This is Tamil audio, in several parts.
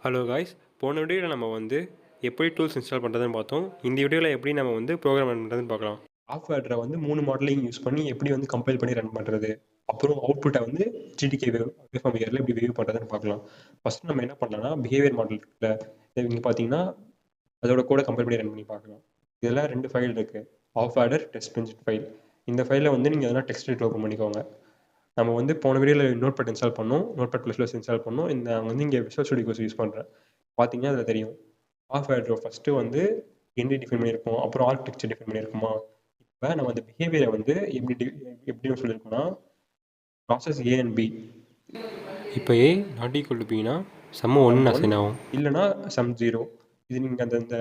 ஹலோ காய்ஸ், போன வீடியோவில் நம்ம எப்படி டூல்ஸ் இன்ஸ்டால் பண்ணுறதுன்னு பார்த்தோம். இந்த வீடியோவில் எப்படி நம்ம ப்ரோக்ராம் ரன் பண்ணுறதுன்னு பார்க்கலாம். சாஃப்ட்வேரை 3 மாடலிங் யூஸ் பண்ணி எப்படி கம்பைல் பண்ணி ரன் பண்ணுறது, அப்புறம் அவுட்புட்டை ஜிடிகே வேவ்ஃபார்ம் பிஹேவியரில் எப்படி வேவ் பண்ணுறதுன்னு பார்க்கலாம். ஃபஸ்ட்டு நம்ம என்ன பண்ணலாம்னா பிஹேவியர் மாடல் இருக்குல்ல, இங்கே பார்த்தீங்கன்னா அதோட கூட கம்பைல் பண்ணி ரன் பண்ணி பார்க்கலாம். இதெல்லாம் 2 ஃபைல் இருக்குது, half adder test bench file. இந்த ஃபைலில் நீங்கள் எதனா டெக்ஸ்ட் எடிட்டர் ஓப்பன் பண்ணிக்கோங்க. நம்ம போன வீடியோவில் நோட்பேட் இன்ஸ்டால் பண்ணோம், நோட்பேட் ++ இன்ஸ்டால் பண்ணோம். நான் இங்கே விஷுவல் ஸ்டுடியோ கோர்ஸ் யூஸ் பண்ணுறேன். பார்த்தீங்கன்னா அதில் தெரியும், half adder first entity define பண்ணியிருக்கோம், அப்புறம் ஆர்கிடெக்சர் டிஃபைன் பண்ணியிருக்குமா. இப்போ நம்ம அந்த பிஹேவியரை எப்படின்னு சொல்லியிருக்கோம்னா ப்ராசஸ் ஏ அண்ட் பி. இப்போ ஏ நாட் ஈக்குவல் டு பின்னா சம் 1 அசைன் ஆகும், இல்லைனா சம் 0. இது நீங்கள் அந்த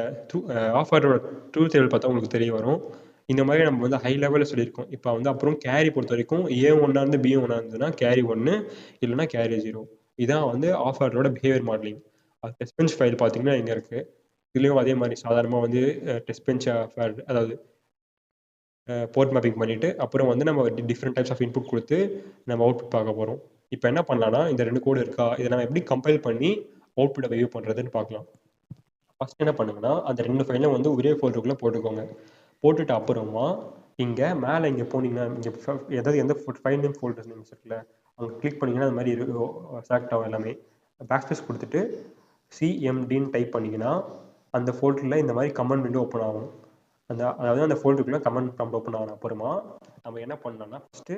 ஆஃப் ஆர்டரோட ட்ரூத் டேபிள் பார்த்தா உங்களுக்கு தெரிய வரும். இந்த மாதிரி நம்ம ஹை லெவலில் சொல்லியிருக்கோம். இப்போ அப்புறம் கேரி பொறுத்த வரைக்கும் ஏ ஒன்றா இருந்து பி ஒன்றா இருந்ததுன்னா கேரி 1, இல்லைனா கேரி 0. இதான் ஆஃப் ஆர்டரோட behaviour modelling. Test bench file பார்த்தீங்கன்னா இங்கே இருக்குது. இதுலேயும் அதே மாதிரி சாதாரணமாக டெஸ்ட் பெஞ்ச் அதாவது போர்ட் மேப்பிங் பண்ணிவிட்டு அப்புறம் நம்ம டிஃப்ரெண்ட் டைப்ஸ் ஆஃப் இன்புட் கொடுத்து நம்ம அவுட்புட் பார்க்க போகிறோம். இப்போ என்ன பண்ணலாம்னா இந்த 2 கோடு இருக்கா, இதை நம்ம எப்படி கம்பைல் பண்ணி அவுட்புட்டை வேவ் பண்ணுறதுன்னு பார்க்கலாம். ஃபஸ்ட் என்ன பண்ணுங்கன்னா அந்த 2 ஃபைலும் ஒரே ஃபோல்டருக்குள்ளே போட்டுக்கோங்க. போட்டுட்டு அப்புறமா இங்கே மேலே போனீங்கன்னா இங்கே எந்த ஃபைல் நேம் ஃபோல்டர்ஸ் நேம்ஸ் இருக்குல்ல, அங்கே கிளிக் பண்ணிங்கன்னா அது மாதிரி செலக்ட் ஆகும் எல்லாமே. பேக்ஸ்பேஸ் கொடுத்துட்டு சிஎம்டின்னு டைப் பண்ணிங்கன்னா அந்த ஃபோல்டரில் இந்த மாதிரி கமெண்ட் விண்டோ ஓப்பன் ஆகும். அதாவது அந்த ஃபோல்டருக்குள்ளே கமெண்ட் ப்ராம்ப்ட் ஓப்பன் ஆன அப்புறமா நம்ம என்ன பண்ணலாம்னா ஃபஸ்ட்டு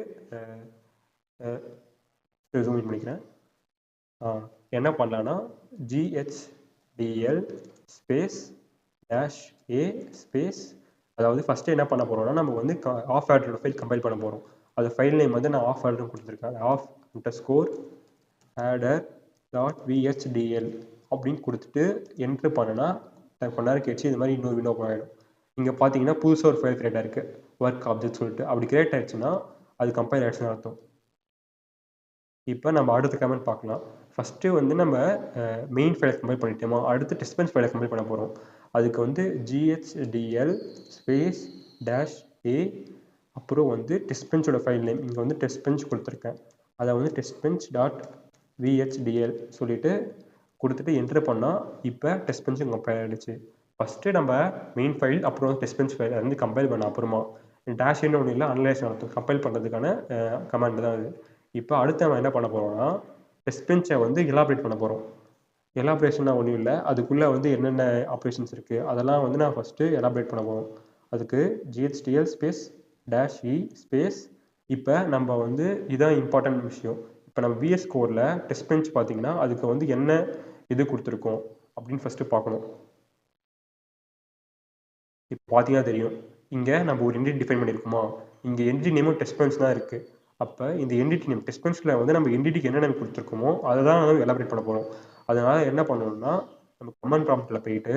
ஜூம் இன் பண்ணிக்கிறேன். என்ன பண்ணலான்னா GHDL ஸ்பேஸ் -A ஸ்பேஸ், அதாவது ஃபஸ்ட்டு என்ன பண்ண போகிறோம்னா நம்ம ஆஃப் ஆர்டரோட ஃபைல் கம்பைல் பண்ண போகிறோம். அது ஃபைல் நேம் நான் ஆஃப் ஆர்டர்னு கொடுத்துருக்கேன். off_adder.vhdl அப்படின்னு கொடுத்துட்டு என்ட்ரு பண்ணனா கொஞ்ச நேரம் கழிச்சு இது மாதிரி இன்னொரு விண்டோ ஓப்பன் ஆகிடும். இங்கே பார்த்தீங்கன்னா புதுசாக ஒரு ஃபைல் கிரியேட் ஆயிருக்கு, ஒர்க் ஆப்ஜெக்ட் சொல்லிட்டு. அப்படி கிரியேட் ஆயிடுச்சுன்னா அது கம்பைல் ஆயிடுச்சுன்னு அர்த்தம். இப்போ நம்ம அடுத்த கமெண்ட் பார்க்கலாம். ஃபஸ்ட்டு நம்ம மெயின் ஃபைலை கம்பைல் பண்ணிட்டோமா, அடுத்து டெஸ்ட் பெஞ்ச் ஃபைலை கம்பைல் பண்ண போகிறோம். அதுக்கு GHDL ஸ்பேஸ் -A அப்புறம் டெஸ்ட் பெஞ்சோட ஃபைல் நேம் இங்கே டெஸ்ட் பெஞ்ச் கொடுத்துருக்கேன். அதை டெஸ்ட் பெஞ்ச் .vhdl சொல்லிட்டு கொடுத்துட்டு என்ட்ரு பண்ணால் இப்போ டெஸ்ட் பெஞ்சு கம்பைல் ஆகிடுச்சு. ஃபஸ்ட்டு நம்ம மெயின் ஃபைல் அப்புறம் டெஸ்ட் பெஞ்ச் ஃபைல் கம்பைல் பண்ண அப்புறமா டேஷ் என்ன ஒன்றும் இல்லை, அனலைஸ் நடத்தும் கம்பைல் பண்ணுறதுக்கான கமாண்ட் தான் அது. இப்போ அடுத்து நம்ம என்ன பண்ண போகிறோம்னா டெஸ்ட் பெஞ்சை எலாபரேட் பண்ண போகிறோம். எலாபரேஷன்னா ஒன்றும் இல்லை, அதுக்குள்ளே என்னென்ன ஆப்ரேஷன்ஸ் இருக்குது அதெல்லாம் நான் ஃபஸ்ட்டு எலாபரேட் பண்ண போகிறோம். அதுக்கு GHDL ஸ்பேஸ் -E ஸ்பேஸ். இப்போ நம்ம இதான் இம்பார்ட்டன்ட் விஷயம். இப்போ நம்ம VS கோடில் டெஸ்ட் பெஞ்ச் பார்த்தீங்கன்னா அதுக்கு என்ன இது கொடுத்துருக்கோம் அப்படின்னு ஃபஸ்ட்டு பார்க்கணும். இப்போ பார்த்தீங்கன்னா தெரியும், இங்கே நம்ம ஒரு என்டிட்டி டிஃபைன் பண்ணியிருக்கோமா, இங்கே என்டிட்டி நேமும் டெஸ்ட் பெஞ்ச் தான் இருக்குது. அப்போ இந்த என்டிட்டி நேம் டெஸ்ட் பெஞ்சில் நம்ம என்டிட்டிக்கு என்ன நேம் கொடுத்துருக்கோமோ அதை தான் எலாபரேட் பண்ண போகிறோம். அதனால் என்ன பண்ணணும்னா நம்ம கமாண்ட் ப்ராம்ப்டில் போயிட்டு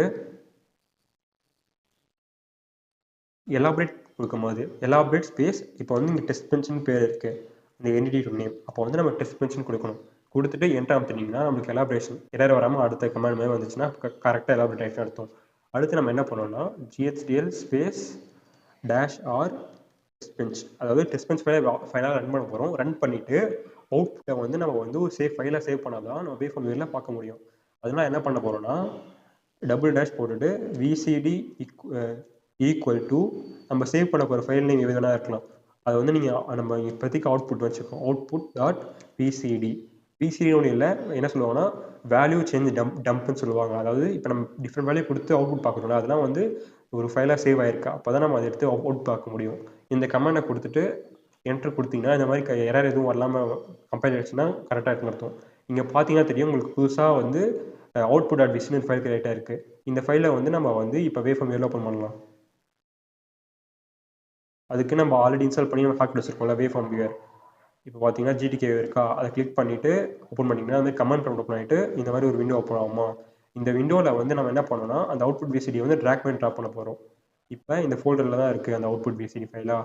எலாபரேட் கொடுக்கும்போது எலாபரேட் ஸ்பேஸ் இப்போ இங்கே டெஸ்ட் பெஞ்சுன்னு பேர் இருக்குது இந்த என்டிட்டி நேம். அப்போ நம்ம டெஸ்ட் பெஞ்சுன்னு கொடுக்கணும். கொடுத்துட்டு என்டர் அமுத்தினீங்கன்னா நம்மளுக்கு எலாபரேஷன் எரர் வராமல் அடுத்த கமாண்ட் மாதிரி வந்துச்சுன்னா கரெக்டாக எலாபரேட் ஆகிட்டு அர்த்தம். அடுத்து நம்ம என்ன பண்ணோம்னா GHDL space -R test bench, அதாவது டெஸ்ட் பெஞ்ச் ஃபைலாக ரன் பண்ண போகிறோம். ரன் பண்ணிவிட்டு அவுட்புட்டை நம்ம ஒரு ஃபைலாக சேவ் பண்ணால் தான் நம்ம வேவ்ஃபார்ம் வியூவில் பார்க்க முடியும். அதனால் என்ன பண்ண போகிறோம்னா டபுள் டேஷ் போட்டுட்டு VCD ஈக்குவல் டு நம்ம சேவ் பண்ண போகிற ஃபைல் நேம் எதுனா இருக்கலாம். அது நீங்கள் நம்ம இப்போதைக்கு அவுட்புட் வச்சுருக்கோம், output.vcd. VCD ஒன்றும் இல்லை, என்ன சொல்லுவாங்கன்னா வேல்யூ சேஞ்ச் டம்ப்னு சொல்லுவாங்க. அதாவது இப்போ நம்ம டிஃப்ரெண்ட் வேல்யூ கொடுத்து அவுட்புட் பார்க்குறோம்ல, அதெல்லாம் ஒரு ஃபைலாக சேவ் ஆகிருக்கா, அப்போ தான் நம்ம அதை எடுத்து அவுட் பார்க்க முடியும். இந்த கமெண்டை கொடுத்துட்டு என்ட்ரு கொடுத்தீங்கன்னா இந்த மாதிரி எரர் எதுவும் வரலாமல் கம்பைல் ஆகிடுச்சுன்னா கரெக்டாக இருக்குன்னு அர்த்தம். இங்கே பார்த்தீங்கன்னா தெரியும் உங்களுக்கு புதுசாக output.vcd ஃபைல் கிரியேட் ஆகிருக்கு. இந்த ஃபைலை நம்ம இப்போ வேவ்ஃபார்ம் வியூவில் ஓப்பன் பண்ணலாம். அதுக்கு நம்ம ஆல்ரெடி இன்ஸ்டால் பண்ணி நம்ம ஃபேக்ட் வச்சுருக்கோம்ல வேவ்ஃபார்ம் வியூவர். இப்போ பார்த்தீங்கன்னா GTK இருக்கா, அதை கிளிக் பண்ணிவிட்டு ஓப்பன் பண்ணிங்கன்னா கமெண்ட் ப்ராம்ப்ட் ஓப்பன் ஆகிட்டு இந்த மாதிரி ஒரு விண்டோ ஓப்பன் ஆகுமா. இந்த விண்டோவில் நம்ம என்ன பண்ணோம்னா அந்த அவுட்புட் VCD ட்ராக் பண்ணி ட்ராப் பண்ண போகிறோம். இப்போ இந்த ஃபோல்டரில் தான் இருக்குது அந்த அவுட்புட் VCD ஃபைலாக.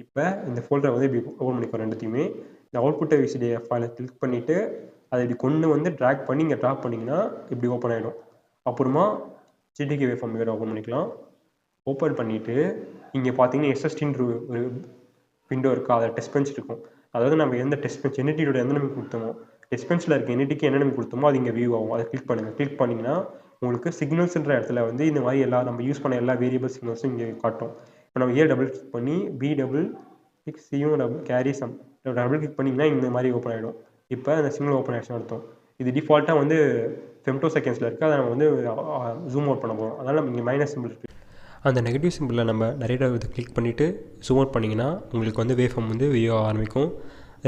இப்போ இந்த ஃபோல்டரை இப்படி ஓப்பன் பண்ணிக்கோ ரெண்டுத்தையுமே. இந்த அவுட்புட்டை VCD ஃபைலை கிளிக் பண்ணிவிட்டு அதை இப்படி கொண்டு ட்ராக் பண்ணி இங்கே ட்ராப் பண்ணிங்கன்னா இப்படி ஓப்பன் ஆகிடும். அப்புறமா GTK வேவ்ஃபார்ம் வியூவர் ஓப்பன் பண்ணிக்கலாம். ஓப்பன் பண்ணிவிட்டு இங்கே பார்த்தீங்கன்னா SSTன்ற ஒரு விண்டோ இருக்கா, அதை டெஸ்ட் பெஞ்ச் இருக்கும். அதாவது நம்ம எந்த டெஸ்ட் பெஞ்ச் என்டிட்டியோட எந்த நேம் கொடுத்தோமோ டெஸ்ட் பெஞ்சில் இருக்க என்டிட்டிக்கு என்ன நம்ம கொடுத்தோமோ அது இங்கே வியூ ஆகும். அதை கிளிக் பண்ணுங்கள். கிளிக் பண்ணிங்கன்னா உங்களுக்கு சிக்னல்ஸ்ன்ற இடத்துல வந்து இந்த மாதிரி நம்ம யூஸ் பண்ண எல்லா வேரியபிள் சிக்னல்ஸும் இங்கே காட்டும். இப்போ நம்ம டபுள் கிளிக் பண்ணி double click double carry sum double click பண்ணிங்கன்னா இந்த மாதிரி ஓப்பன் ஆகிடும். இப்போ அந்த சிக்னல் ஓப்பன் ஆகிடுச்சுன்னு அர்த்தம். இது டிஃபால்ட்டாக வந்து ஃபெம்டோ செகண்ட்ஸில் இருக்குது. அதை நம்ம வந்து ஜூம் அவுட் பண்ண போகிறோம். அதனால் நம்ம இங்கே மைனஸ் சிம்பிள் இருக்குது. அந்த நெகட்டிவ் சிம்பிளில் நம்ம நிறைய இது கிளிக் பண்ணிவிட்டு ஜூம் அவுட் பண்ணிங்கன்னா உங்களுக்கு வந்து வேவ் ஃபார்ம் வந்து வியூ ஆரம்பிக்கும்.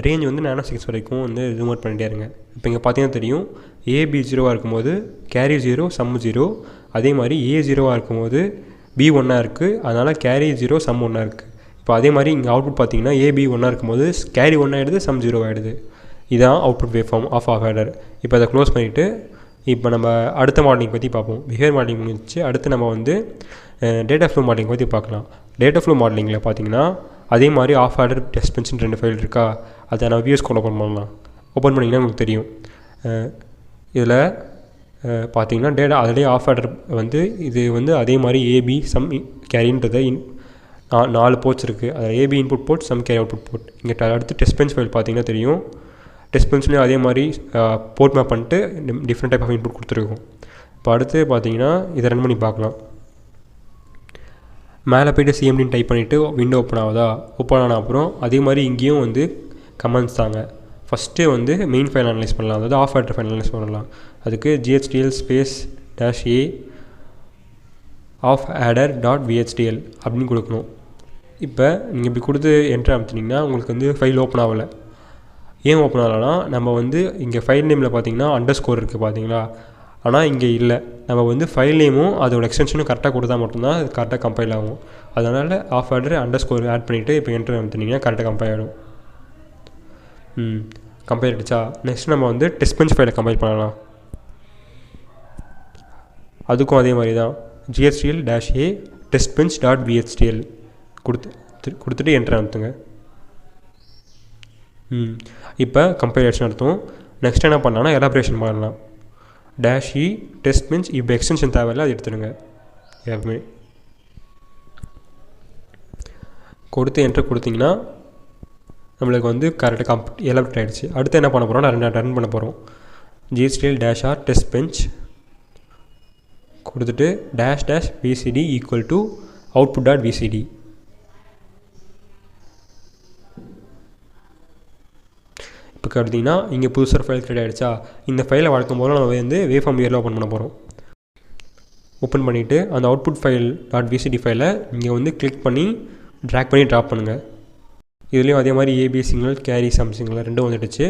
ரேஞ்ச் வந்து நானோ செகண்ட்ஸ் வரைக்கும் வந்து ஜூம் அவுட் பண்ணிட்டே இருங்க. இப்போ இங்கே பார்த்தீங்கன்னா தெரியும், ஏபி 0வாக இருக்கும்போது கேரி 0 சம் 0, அதே மாதிரி ஏ 0வாக இருக்கும்போது பி 1ஆக இருக்குது, அதனால் கேரி 0 சம் 1ஆக இருக்குது. இப்போ அதே மாதிரி இங்கே அவுட்புட் பார்த்தீங்கன்னா ஏபி 1ஆக இருக்கும்போது கேரி 1 ஆகிடுது, சம் 0 ஆகிடுது. இதுதான் output wave form half adder. இப்போ அதை க்ளோஸ் பண்ணிவிட்டு இப்போ நம்ம அடுத்த மாடலிங் பற்றி பார்ப்போம். பிஹேவியர் மாடலிங் முடிஞ்சிச்சு. அடுத்து நம்ம வந்து டேட்டா ஃப்ளோ மாடலிங் பற்றி பார்க்கலாம். டேட்டா ஃப்ளோ மாடலிங்கில் பார்த்தீங்கன்னா அதே மாதிரி ஆஃப் ஆர்டர் டெஸ்ட் பெஞ்சின் 2 ஃபைல் இருக்கா, அதை நான் விஎஸ் கோட் ஓப்பன் பண்ணலாம். ஓப்பன் பண்ணிங்கன்னா உங்களுக்கு தெரியும். இதில் பார்த்தீங்கன்னா டேட்டா அதிலே ஆஃப் ஆர்டர் வந்து இது வந்து அதே மாதிரி ஏபி சம் கேரின்றதை 4 போர்ட்ஸ் இருக்குது. அதில் A B input port, sum carry output port. இங்கே அடுத்து டெஸ்ட் பெஞ்ச் ஃபைல் பார்த்தீங்கன்னா தெரியும். டெஸ்ட் பெஞ்ச்லேயும் அதே மாதிரி போர்ட் மேப் பண்ணிட்டு டிஃப்ரெண்ட் டைப் ஆஃப் இன்புட் கொடுத்துருக்கோம். இப்போ அடுத்து பார்த்தீங்கன்னா இதை ரன் பண்ணி பார்க்கலாம். மேலே போய்ட்டு சிஎம்டின்னு டைப் பண்ணிவிட்டு விண்டோ ஓப்பன் ஆகுதா, ஓப்பன் ஆன அப்புறம் அதே மாதிரி இங்கேயும் வந்து கமெண்ட்ஸ் தாங்க. ஃபஸ்ட்டு வந்து மெயின் ஃபைல் அனலைஸ் பண்ணலாம், அதாவது ஆஃப் ஆர்டர் ஃபைல் அனலைஸ் பண்ணலாம். அதுக்கு GHDL space -a half adder dot VHDL அப்படின்னு கொடுக்கணும். இப்போ நீங்கள் இப்படி கொடுத்து என்ட்ரு அமுத்தினீங்கன்னா உங்களுக்கு வந்து ஃபைல் ஓப்பன் ஆகலை. ஏன் ஓப்பன் ஆகலைன்னா நம்ம வந்து இங்கே ஃபைல் நேமில் பார்த்தீங்கன்னா அண்டர்ஸ்கோர் இருக்குது பார்த்தீங்களா, ஆனால் இங்கே இல்லை. நம்ம வந்து ஃபைல் நேமும் அதோட எக்ஸ்டென்ஷனும் கரெக்டாக கொடுத்தா மட்டும்தான் அது கரெக்டாக கம்பைல் ஆகும். அதனால் ஆஃப் ஆர்டர் அண்டர்ஸ்கோர் ஆட் பண்ணிவிட்டு இப்போ என்ட்ரு அமுத்தினீங்கன்னா கரெக்டாக கம்பைல் ஆகிடும். கம்பைல் ஆகிடுச்சா? நெக்ஸ்ட் நம்ம வந்து டெஸ்ட் பெஞ்ச் ஃபைலை கம்பைல் பண்ணலாம். அதுக்கும் அதே மாதிரி தான் GHDL -a testbench dot VHDL கொடுத்துட்டு என்ட்ரு அனுப்புங்க. இப்போ கம்பைல் ஆகிடுச்சுன்னு அர்த்தம். நெக்ஸ்ட் என்ன பண்ணலாம்னா எலாபரேஷன் பண்ணலாம். -e testbench இப்போ எக்ஸ்டென்ஷன் தேவையில்லை, அது எடுத்துடுங்க. எப்பவுமே கொடுத்து என்ட்ரு கொடுத்தீங்கன்னா நம்மளுக்கு வந்து கரெக்டாக எலாபரேட் ஆகிடுச்சு. அடுத்து என்ன பண்ண போகிறோம், நான் ரன் பண்ண போகிறோம். GHDL -r testbench கொடுத்துட்டு -VCD equal to output dot VCD. இப்போ பார்த்தீங்கன்னா இங்கே புதுசாக ஃபைல் கிரியேட் ஆகிடுச்சா? இந்த ஃபைலை வழக்கம் போல் நம்ம வந்து வேவ் ஃபார்ம் வியரில் ஓப்பன் பண்ண போகிறோம். ஓப்பன் பண்ணிவிட்டு அந்த அவுட்புட் ஃபைல் .vcd ஃபைலை இங்கே வந்து கிளிக் பண்ணி ட்ராக் பண்ணி ட்ராப் பண்ணுங்கள். இதுலேயும் அதே மாதிரி A B signal carry sum signal ரெண்டும் வந்துடுச்சு.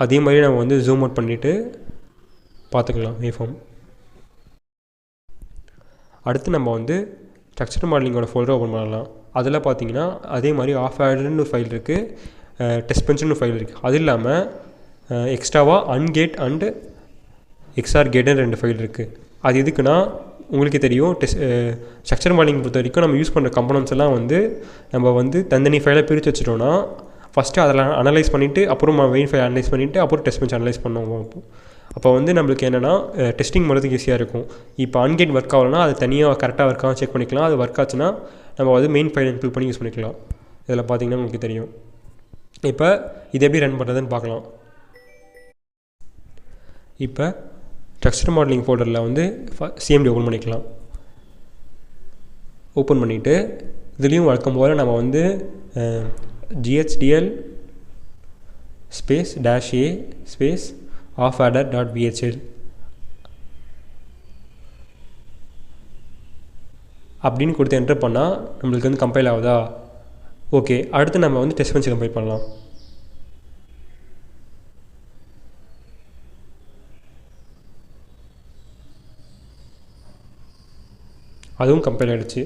அதே மாதிரி நம்ம வந்து ஜூம் அவுட் பண்ணிவிட்டு பார்த்துக்கலாம் வேவ் ஃபார்ம். அடுத்து நம்ம வந்து ஸ்ட்ரக்சர் மாடலிங்கோட ஃபோல்டரை ஓப்பன் பண்ணலாம். அதில் பார்த்தீங்கன்னா அதே மாதிரி ஆஃப் ஆர்டர்னு ஃபைல் இருக்குது, டெஸ்ட் பெஞ்சுன்னு ஃபைல் இருக்குது. அது இல்லாமல் எக்ஸ்ட்ராவாக அன்கேட் அண்டு XOR கேட்டுன்னு 2 ஃபைல் இருக்குது. அது எதுக்குன்னா உங்களுக்கே தெரியும், ஸ்ட்ரக்சர் மாடலிங் பொறுத்த வரைக்கும் நம்ம யூஸ் பண்ணுற கம்பனன்ட்ஸ் எல்லாம் வந்து நம்ம வந்து தனித்தனி ஃபைலை பிரித்து வச்சுட்டோன்னா ஃபஸ்ட்டு அதில் அனலைஸ் பண்ணிவிட்டு அப்புறம் மெயின் ஃபைல் அனலைஸ் பண்ணிவிட்டு அப்புறம் டெஸ்ட் பெஞ்ச் அனலைஸ் பண்ணுவோம். அப்போ வந்து நம்மளுக்கு என்னென்னா டெஸ்டிங் பண்ணுறதுக்கு ஈஸியாக இருக்கும். இப்போ அன்கேட் ஒர்க் ஆகலைன்னா அது தனியாக கரெக்டாக ஒர்க் ஆகும் செக் பண்ணிக்கலாம். அது ஒர்க் ஆச்சுன்னா நம்ம வந்து மெயின் ஃபைல் இன்க்ளூட் பண்ணி யூஸ் பண்ணிக்கலாம். இதில் பார்த்தீங்கன்னா உங்களுக்கு தெரியும். இப்போ இது எப்படி ரன் பண்ணுறதுன்னு பார்க்கலாம். இப்போ ஸ்ட்ரக்சர் மாடலிங் ஃபோல்டரில் வந்து CMD ஓப்பன் பண்ணிக்கலாம். ஓப்பன் பண்ணிவிட்டு இதுலேயும் வழக்கம் போல் நம்ம வந்து GHDL space -a space half adder dot VHDL அப்படின்னு கொடுத்து என்டர் பண்ணால் நம்மளுக்கு வந்து கம்பைல் ஆகுதா? ஓகே. அடுத்து நம்ம வந்து டெஸ்ட் பெஞ்ச் கம்பைல் பண்ணலாம். அதுவும் கம்பைல் ஆகிடுச்சு.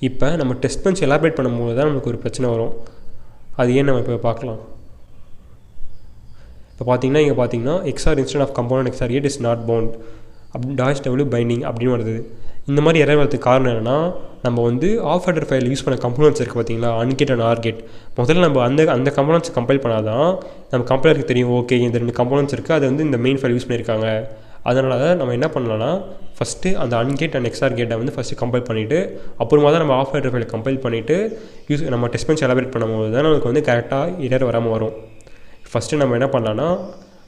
இப்போ நம்ம டெஸ்ட் பெஞ்ச் எலாபரேட் பண்ணும்போது தான் நமக்கு ஒரு பிரச்சனை வரும். அது ஏன் நம்ம இப்போ பார்க்கலாம். இப்போ பார்த்தீங்கன்னா இங்கே பார்த்தீங்கன்னா XOR instance of component XOR gate is not bound -w binding அப்படின்னு வருது. இந்த மாதிரி எரர் வரதுக்கு காரணம் என்னென்னா நம்ம வந்து ஆஃப் ஆர்டர் ஃபைல் யூஸ் பண்ண கம்பனன்ட்ஸ் இருக்குது பார்த்தீங்களா, அன்கேட் அண்ட் ஆர்கேட். முதல்ல நம்ம அந்த கம்பனன்ட்ஸ் கம்பைல் பண்ணால் தான் நம்ம கம்பைலருக்கு தெரியும் ஓகே இந்த 2 கம்பனன்ட்ஸ் இருக்குது, அது வந்து இந்த மெயின் ஃபைல் யூஸ் பண்ணியிருக்காங்க. அதனால தான் நம்ம என்ன பண்ணலாம்னா ஃபஸ்ட்டு அந்த அன்கேட் அண்ட் XOR கேட்டை வந்து ஃபஸ்ட்டு கம்பைல் பண்ணிவிட்டு அப்புறமா தான் நம்ம ஆஃப் ஆர்டர் ஃபைலை கம்பைல் பண்ணிவிட்டு நம்ம டெஸ்ட் பெஞ்ச் எலாபரேட் பண்ணும்போது தான் நமக்கு வந்து கரெக்டாக எரர் வராமல் வரும். ஃபஸ்ட்டு நம்ம என்ன பண்ணலான்னா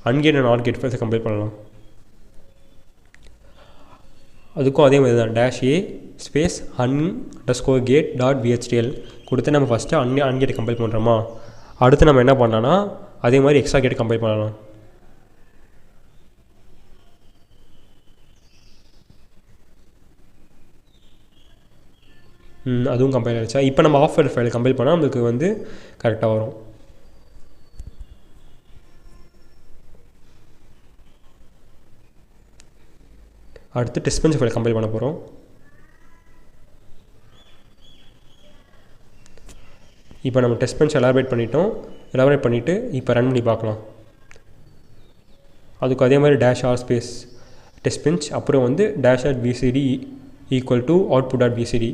அன்கேட் அண்ட் நாட் கேட் ஃபைல்ஸை கம்பைல் பண்ணலாம். அதுக்கும் அதே மாதிரி தான் -a ஸ்பேஸ் un_gate.vhtl கொடுத்து நம்ம ஃபஸ்ட்டு அன்கேட்டை கம்பைல் பண்ணுறோமா. அடுத்து நம்ம என்ன பண்ணலான்னா அதே மாதிரி எக்ஸ்ட்ரா கேட் கம்பைல் பண்ணலாம். அதுவும் கம்பைல் ஆகிடுச்சா. இப்போ நம்ம ஆஃப்வேர் ஃபைல் கம்பைல் பண்ணால் நம்மளுக்கு வந்து கரெக்டாக வரும். அடுத்து டெஸ்ட் பெஞ்ச் ஃபைல் கம்பைல் பண்ண போகிறோம். இப்போ நம்ம டெஸ்ட் பெஞ்ச் எலாபரேட் பண்ணிவிட்டு இப்போ ரன் பண்ணி பார்க்கலாம். அதுக்கு அதே மாதிரி -r ஸ்பேஸ் டெஸ்ட் பெஞ்ச் அப்புறம் வந்து -vcd = output.vcd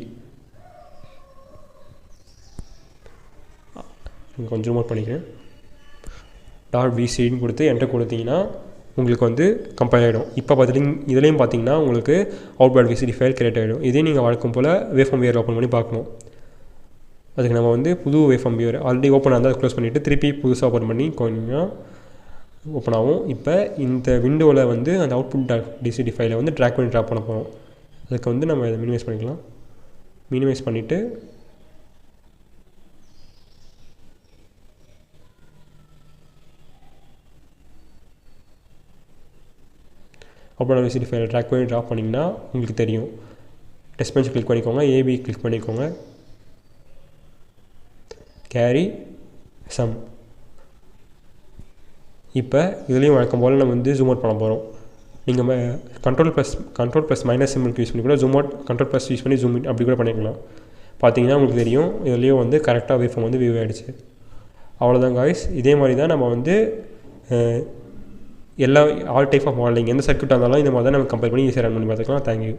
கொஞ்சம் ரிமோட் பண்ணிக்கிறேன். .vcdன்னு கொடுத்து என்டர் கொடுத்தீங்கன்னா உங்களுக்கு வந்து கம்பைல் ஆகிடும். இப்போ இதுலேயும் பார்த்தீங்கன்னா உங்களுக்கு output.vcd ஃபைல் கிரியேட் ஆகிடும். இதே நீங்கள் வழக்கம் போல் வேவ்ஃபார்ம் வியூவர் ஓப்பன் பண்ணி பார்க்கணும். அதுக்கு நம்ம வந்து புது வேவ்ஃபார்ம் வியூவர் ஆல்ரெடி ஓப்பன் ஆனது க்ளோஸ் பண்ணிவிட்டு திருப்பி புதுசாக ஓப்பன் பண்ணி கொஞ்சம் ஓப்பன் ஆகும். இப்போ இந்த விண்டோவில் வந்து அந்த output.vcd ஃபைலை வந்து ட்ராக் பண்ணி ட்ராப் பண்ண போகிறோம். அதுக்கு வந்து நம்ம இதை மினிமைஸ் பண்ணிக்கலாம். மினிமைஸ் பண்ணிவிட்டு output.vcd ஃபைலை ட்ராக் பண்ணி ட்ராப் பண்ணிங்கன்னா உங்களுக்கு தெரியும். டெஸ்ட் பெஞ்ச் கிளிக் பண்ணிக்கோங்க, ஏபி கிளிக் பண்ணிக்கோங்க, கேரி சம். இப்போ இதுலேயும் வழக்கம் போல் நம்ம வந்து ஜூம் அவுட் பண்ண போகிறோம். நீங்கள் கண்ட்ரோல் ப்ளஸ் சிம்பிளுக்கு யூஸ் பண்ணி கூட ஜூம் அவுட், கண்ட்ரோல்+ யூஸ் பண்ணி ஜூம் இன் அப்படி கூட பண்ணிக்கலாம். பார்த்தீங்கன்னா உங்களுக்கு தெரியும் இதுலேயும் வந்து கரெக்டாக வேவ்ஃபார்ம் வந்து வியூ ஆகிடுச்சு. அவ்வளோதான் காய்ஸ். இதே மாதிரி தான் நம்ம வந்து ஆல் டைப் ஆஃப் மாடலிங் எந்த சர்க்யூட்டாக இருந்தாலும் இந்த மாதிரி தான் நம்ம கம்பேர் பண்ணி ஈஸியாக ரன் பண்ணி பார்த்துக்கலாம். தேங்க்யூ.